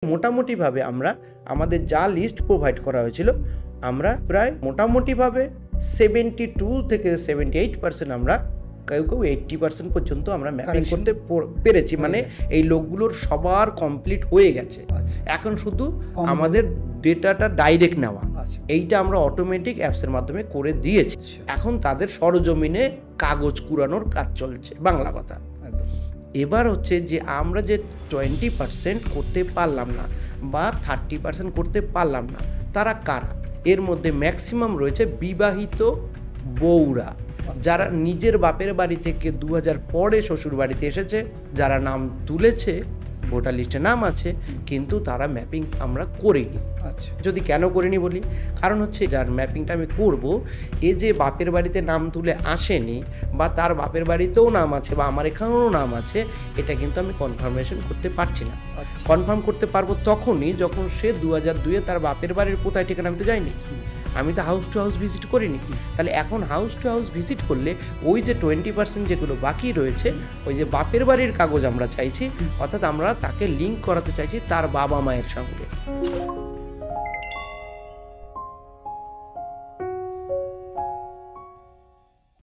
মোটামুটিভাবে আমরা আমাদের যা লিস্ট প্রোভাইড করা হয়েছিল আমরা প্রায় মোটামুটিভাবে 72 থেকে 78% আমরা কেউ 80% পর্যন্ত আমরা ম্যাপিং করতে পেরেছি। মানে এই লোকগুলোর সবার কমপ্লিট হয়ে গেছে। এখন শুধু আমাদের ডেটাটা ডাইরেক্ট নেওয়া, এইটা আমরা অটোমেটিক অ্যাপসের মাধ্যমে করে দিয়েছি। এখন তাদের সরজমিনে কাগজ কুড়ানোর কাজ চলছে, বাংলা কথা। এবার হচ্ছে যে আমরা যে 20% করতে পারলাম না বা 30% করতে পারলাম না, তারা কারা? এর মধ্যে ম্যাক্সিমাম রয়েছে বিবাহিত বউরা, যারা নিজের বাপের বাড়ি থেকে 2000 পরে শ্বশুর বাড়িতে এসেছে, যারা নাম তুলেছে, ভোটার লিস্টে নাম আছে, কিন্তু তারা ম্যাপিং আমরা করিনি। যদি কেন করিনি বলি, কারণ হচ্ছে যার ম্যাপিংটা আমি করব, এ যে বাপের বাড়িতে নাম তুলে আসেনি বা তার বাপের বাড়িতেও নাম আছে বা আমার এখানেও নাম আছে, এটা কিন্তু আমি কনফার্মেশন করতে পারছি না। কনফার্ম করতে পারবো তখনই যখন সে 2002-এ তার বাপের বাড়ির কোথায় ঠিকানা আমি তো যাইনি, আমি তো হাউস টু হাউস ভিজিট করিনি। তাহলে এখন হাউস টু হাউস ভিজিট করলে ওই যে 20% যেগুলো বাকি রয়েছে, ওই যে বাপের বাড়ির কাগজ আমরা চাইছি, অর্থাৎ আমরা তাকে লিঙ্ক করাতে চাইছি তার বাবা মায়ের সঙ্গে।